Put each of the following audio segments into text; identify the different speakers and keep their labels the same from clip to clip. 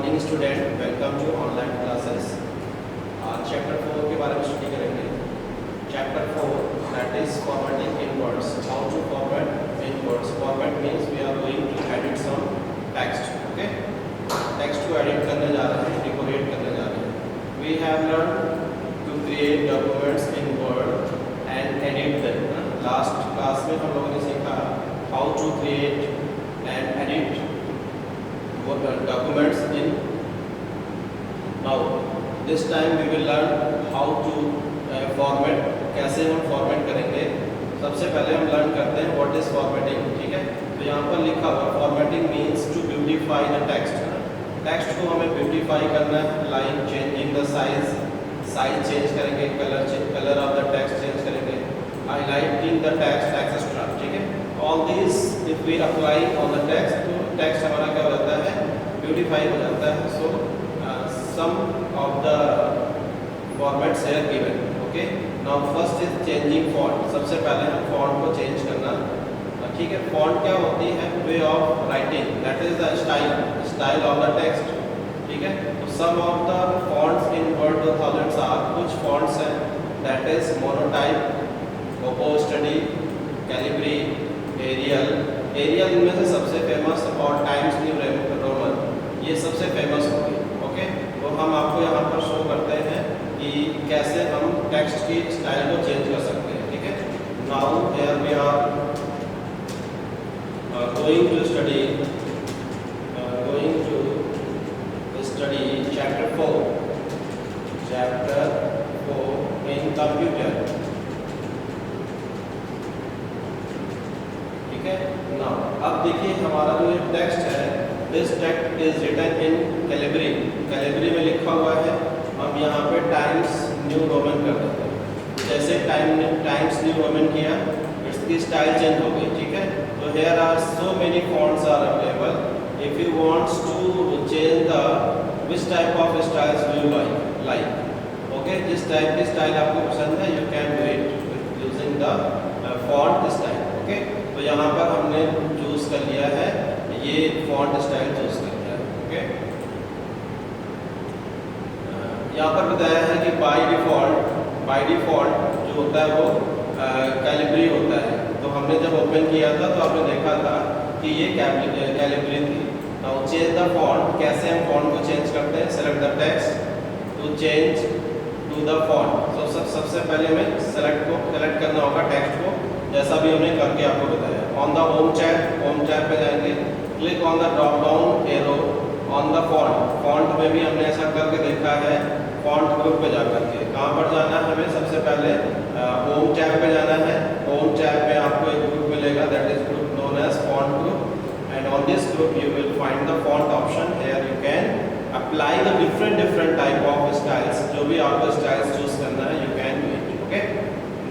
Speaker 1: Morning student, welcome to online classes. आज chapter 4 के बारे में स्टडी करेंगे। Chapter 4 that is formatting in words, how to format in words. Format means we are going to edit some text. Okay, text को edit करने जा रहे हैं, डेकोरेट करने जा रहे हैं। We have learn to create documents in word and edit them. Last class में हम लोगों ने सीखा how to create and edit documents in now this time we will learn how to format, कैसे हम फॉर्मेट करेंगे। सबसे पहले हम लर्न करते हैं व्हाट इज फॉर्मेटिंग। ठीक है, तो यहाँ पर लिखा हुआ formatting means to beautify the text. Text को हमें ब्यूटीफाई करना है, like changing the size change करेंगे, colour of the text change करेंगे, हाईलाइटिंग द टेक्स्ट एक्सेट्रा। ठीक है, all this if we apply on the text तो टेक्स्ट हमारा क्या हो जाता है, ब्यूटीफाई हो जाता है। So some of the formats here given. Okay, now first is changing font. सबसे पहले हम फॉन्ट को चेंज करना। ठीक है, फॉन्ट क्या होती है, way of writing, that is the style of the text. ठीक है, तो some of the fonts in Word 2000 are, कुछ फॉन्ट्स हैं दैट इज मोनोटाइप, ओपो स्टडी, कैलिब्री, एरियल में से सबसे फेमस और टाइम्स न्यू रोमन, ये सबसे फेमस होगी। ओके, तो हम आपको यहाँ पर शो करते हैं कि कैसे हम टेक्स्ट की स्टाइल को चेंज कर सकते हैं। ठीक है, now here we are going to study chapter 4 in computer. ना अब देखिए हमारा जो ये टेक्स्ट है, this text is written in Calibri में लिखा हुआ है। हम यहाँ पे टाइम्स न्यू रोमन कर देते हैं। जैसे टाइम्स न्यू रोमन किया, इसकी स्टाइल चेंज हो गई। ठीक है, तो here are so many fonts are available. If you wants to change the which type of styles you like. Okay, जिस टाइप की स्टाइल आपको पसंद है, you can do it using the font style. Okay, तो यहाँ पर हमने choose कर लिया है, ये फॉन्ट स्टाइल चूज कर लिया है। ओके, यहाँ पर बताया है कि बाय डिफॉल्ट जो होता है वो कैलिब्री होता है। तो हमने जब ओपन किया था तो आपने देखा था कि ये कैलिब्री थी। नाउ चेंज द फॉन्ट, कैसे हम फॉन्ट को चेंज करते हैं, select the text to change to the font. तो सबसे पहले हमें सेलेक्ट करना होगा टेक्स्ट को, जैसा भी हमने करके आपको बताया। ऑन द होम टैब पे जाएंगे, click on the drop down arrow on the font में भी हमने ऐसा करके देखा है। फॉन्ट ग्रुप पे जाकर के कहाँ पर जाना है हमें, सबसे पहले होम टैब पे जाना है। होम टैब में आपको एक ग्रुप मिलेगा, that is group known as font group, and on this group you will find the font option. Here you can apply the different type of styles. जो भी आपको स्टाइल्स चूज करना है, you can do it. Okay,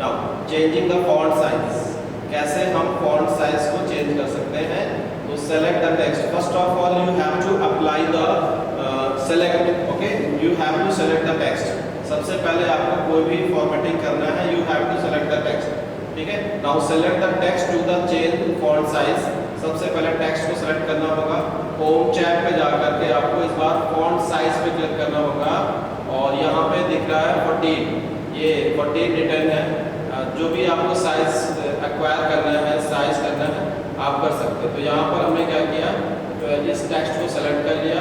Speaker 1: now changing the font size, कैसे हम font size को change कर सकते हैं। तो select the text, first of all you have to apply the select. Okay, you have to select the text. सबसे पहले आपको कोई भी फॉर्मेटिंग करना है, you have to select the text. ठीक है, now select the text to the change font size. सबसे पहले टेक्स्ट को सेलेक्ट करना होगा। होम टैब पे जाकर के आपको इस बार फॉन्ट साइज पे क्लिक करना होगा, और यहाँ पे दिख रहा है 14, ये 14 रिटर्न है। जो भी आपको साइज एक्वायर करना है, साइज करना है, आप कर सकते हैं। तो यहाँ पर हमने क्या किया, तो इस टेक्स्ट को सेलेक्ट कर लिया,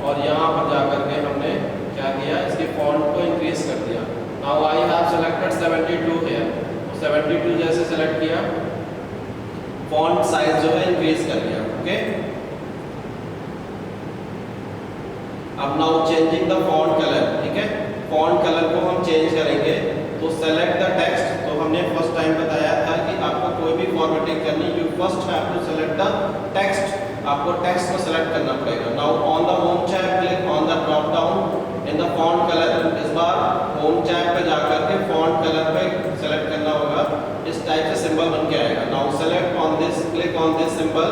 Speaker 1: और यहाँ पर जाकर के हमने क्या किया, इसकी फॉन्ट को इंक्रीज कर दिया। Now I have selected 72 here. 72 जैसे सेलेक्ट किया, फॉन्ट साइज जो है इंक्रीज कर लिया। ओके, अब now changing the font colour. ठीक है, फॉन्ट कलर को हम चेंज करेंगे। तो सेलेक्ट द टेक्स्ट, तो हमने फर्स्ट टाइम बताया था कि आपको कोई भी फॉर्मेटिंग करनी, you first have to select the text. आपको टेक्स्ट को सेलेक्ट करना पड़ेगा। Now on the home tab, click on the drop down in the font colour. इस बार होम टैब पे जाकर के फॉन्ट कलर पे सेलेक्ट करना होगा। इस टाइप से सिंबल बन के आएगा। Now select on this, click on this symbol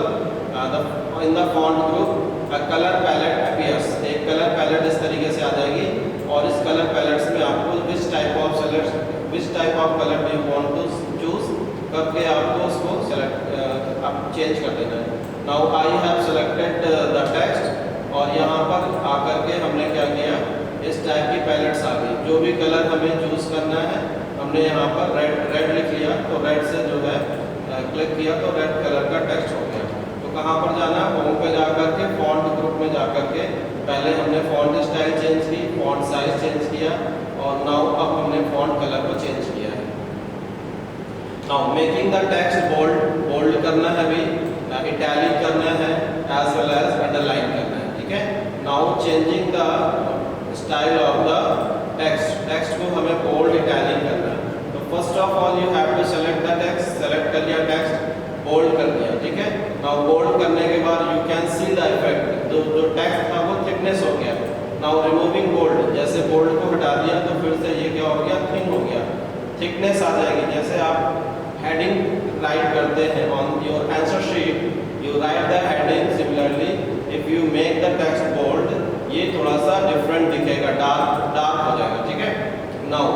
Speaker 1: in the font group. A colour palette appears, एक कलर पैलेट इस तरीके से आ जाएगी, और इस कलर पैलेट्स में आपको which type of colour do you want to choose करके आपको उसको सेलेक्ट आप चेंज कर देना है। Now I have selected the text, और यहाँ पर आकर भी कलर हमें चूज करना है। हमने यहाँ पर रेड लिख लिया, तो रेड से जो है क्लिक किया तो रेड कलर का टेक्स्ट हो गया। तो कहाँ पर जाना है, होम पे जाकर के फॉन्ट ग्रुप में जाकर के पहले हमने फॉन्ट स्टाइल चेंज की, फॉन्ट साइज चेंज किया, और नाउ अब हमने फॉन्ट कलर को चेंज किया है। Now making the text bold करना है, भी इटैलिक करना है, एज वेल एज अंडरलाइन करना है, ठीक है। Now changing the style of the text को हमें बोल्ड इटैलिक करना है। तो first of all you have to select the text, select कर लिया टेक्स्ट, बोल्ड कर दिया, ठीक है। नाउ बोल्ड करने के बाद you can see the effect, जो टेक्स्ट था वो थिकनेस हो गया। नाउ रिमूविंग बोल्ड, जैसे बोल्ड को हटा दिया तो फिर से ये क्या हो गया, थिन हो गया, थिकनेस आ जाएगी। जैसे आप हेडिंग राइट करते हैं on your answer sheet, you write the heading, similarly if you make the text bold, ये थोड़ा सा डिफरेंट दिखेगा, डार्क हो जाएगा, ठीक है। नाउ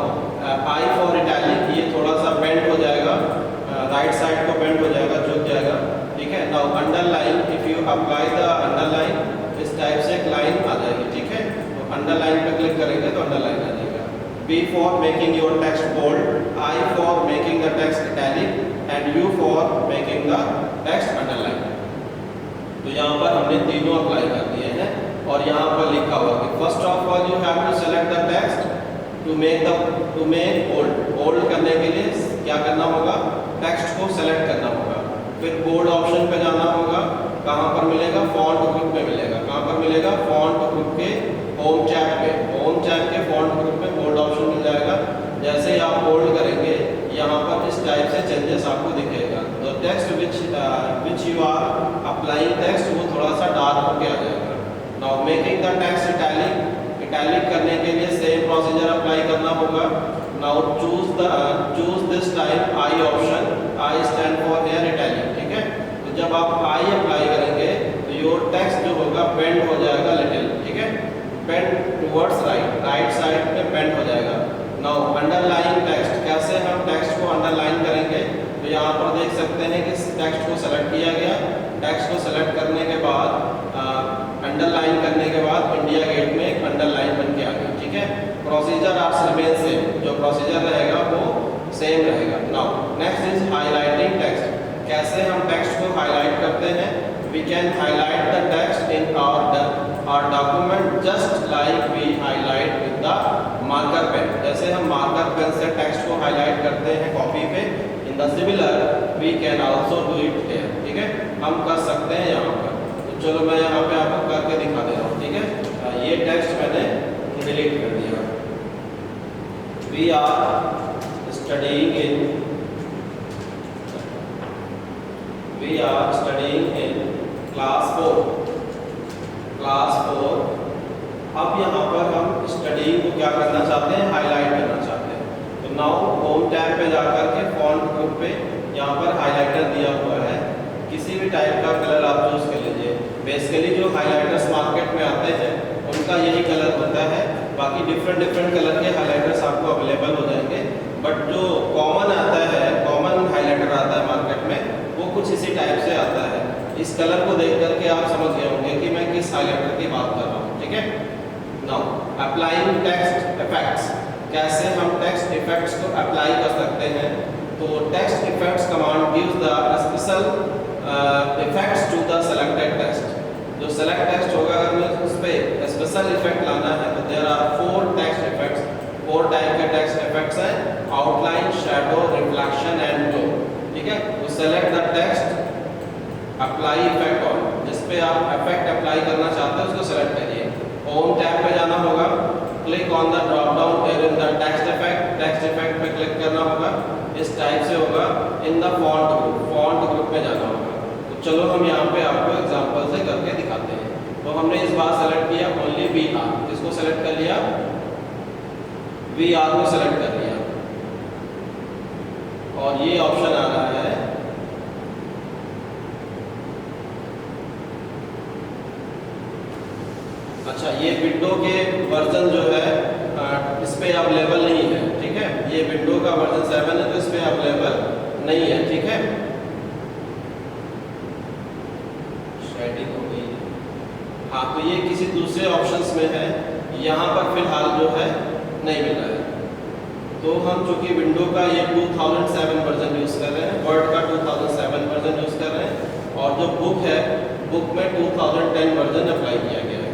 Speaker 1: आई फॉर इटैलिक, ये थोड़ा सा बेंड हो जाएगा, राइट साइड को बेंड हो जाएगा, झुक जाएगा, ठीक है। Now underline, if you apply the underline, इस टाइप से एक लाइन आ जाएगी, ठीक है। तो अंडरलाइन पे क्लिक करेंगे तो अंडरलाइन आ जाएगा। B for making your text bold, I for making the text italic, and U for making the text underline। तो यहाँ पर हमने तीनों अप्लाई कर दिए हैं, और यहाँ पर लिखा हुआ कि first of all you have to select the text to make bold करने के लिए क्या करना होगा, टेक्स्ट को सेलेक्ट करना होगा। फिर बोल्ड ऑप्शन पे जाना होगा, कहाँ पर मिलेगा, फॉन्ट ग्रुप में मिलेगा। कहाँ पर मिलेगा, फॉन्ट ग्रुप के होम टैब पे, होम टैब के फॉन्ट ग्रुप में बोल्ड ऑप्शन मिल जाएगा। जैसे ही आप बोल्ड करेंगे यहाँ पर इस टाइप से चेंजेस आपको दिखेगा। तो text which you are applying text, वो थोड़ा सा डार्क होके आ जाएगा। Now making the text italic करने के लिए सेम प्रोसीजर अप्लाई करना होगा। Now choose this time I option, I stand for here italic, ठीक है। तो जब आप आई अप्लाई करेंगे तो योर टेक्स्ट जो होगा बेंड हो जाएगा लिटिल, ठीक है, बेंड टुवर्ड्स राइट साइड पे बेंड हो जाएगा। नाउ अंडरलाइन टेक्स्ट, कैसे हम टेक्स्ट को अंडरलाइन करेंगे, तो यहाँ पर देख सकते हैं कि टेक्स्ट को सेलेक्ट किया गया। टेक्स्ट को सेलेक्ट करने के बाद अंडरलाइन करने के बाद इंडिया गेट में एक अंडरलाइन बन के आ गई, ठीक है। प्रोसीजर आप रिमेन सेम, जो प्रोसीजर रहेगा वो सेम रहेगा। Now next is highlighting text, कैसे हम टेक्स्ट को हाईलाइट करते हैं। We can highlight the text in our document just like we highlight with the marker pen. जैसे हम मार्कर पेन से टेक्स्ट को हाईलाइट करते हैं कॉपी पे, in the similar we can also do it here, ठीक है, हम कर सकते हैं यहाँ पर। तो चलो मैं यहाँ पे आपको करके दिखा दे रहा हूँ, ठीक है। ये टेक्स्ट मैंने डिलीट कर दिया। We are studying in class 4। अब यहाँ पर हम स्टडीइंग को क्या करना चाहते हैं, हाईलाइट करना चाहते हैं। तो नाउ होम टैब पे जाकर के फॉन्ट ग्रुप पे यहाँ पर हाईलाइटर दिया हुआ है, किसी भी टाइप का कलर आप चूज कर लीजिए। बेसिकली जो हाईलाइटर्स मार्केट में आते हैं उनका यही कलर होता है, बाकी डिफरेंट कलर के हाईलाइटर्स आपको अवेलेबल हो जाएंगे। बट जो कॉमन आता है, कॉमन हाईलाइटर आता है मार्केट में, वो कुछ इसी टाइप से आता है। इस कलर को देख करके आप समझ गए होंगे कि मैं किस हाईलाइटर की बात कर रहा हूँ, ठीक है। नाउ अप्लाइंग टेक्स्ट इफेक्ट्स, कैसे हम टेक्स्ट इफेक्ट्स को अप्लाई कर सकते हैं। तो text effects command gives the special effects to the selected text. जो सेलेक्ट टेक्स्ट होगा, अगर मैं उस पर स्पेशल इफेक्ट लाना है तो there are 4 text effects, 4 type के टेक्स्ट इफेक्ट्स हैं, outline, shadow, reflection and glow, ठीक है। तो select the text, apply effect on, जिस पे आप इफेक्ट अप्लाई करना चाहते हैं उसको सेलेक्ट करिए। होम टैब पे जाना होगा, click on the drop down arrow in the text effect पे क्लिक करना होगा, इस टाइप से होगा। इन द फॉन्ट ग्रुप में जाना होगा। तो चलो हम यहाँ पे आपको एग्जांपल से करके दिखाते हैं। तो हमने इस बार सेलेक्ट किया ओनली वी आर, इसको सेलेक्ट कर लिया, वी आर को सेलेक्ट कर लिया, और ये ऑप्शन आ रहा है अच्छा, ये विंडो के वर्जन जो है इस पे अवेलेबल नहीं है, ठीक है। ये विंडो का वर्जन 7 है तो इस पे अवेलेबल नहीं है, ठीक है। शेडिंग हो गई, हाँ, तो ये किसी दूसरे ऑप्शंस में है, यहाँ पर फिलहाल जो है नहीं मिल रहा है। तो हम चूँकि विंडो का ये 2007 वर्जन यूज़ कर रहे हैं, वर्ड का 2007 वर्जन यूज़ कर रहे हैं, और जो बुक है, बुक में 2010 वर्जन अप्लाई किया गया है।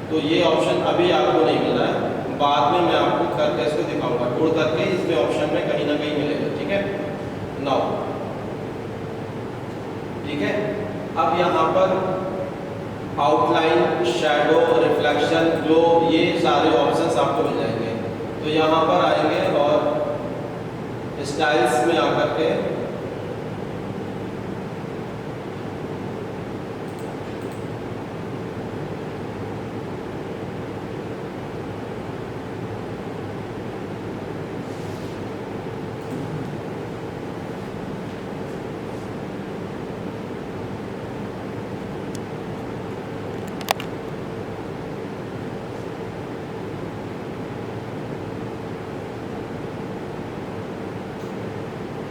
Speaker 1: तो ये ऑप्शन अभी आपको नहीं मिल रहा है, बाद में मैं आपको करके इसको दिखाऊंगा, ढूंढ करके इसमें ऑप्शन में कहीं ना कहीं मिलेगा। ठीक है, नाउ ठीक है। अब यहाँ पर आउटलाइन, शैडो, रिफ्लेक्शन, ग्लो, ये सारे ऑप्शंस आपको मिल जाएंगे। तो यहाँ पर आएंगे और स्टाइल्स में आकर के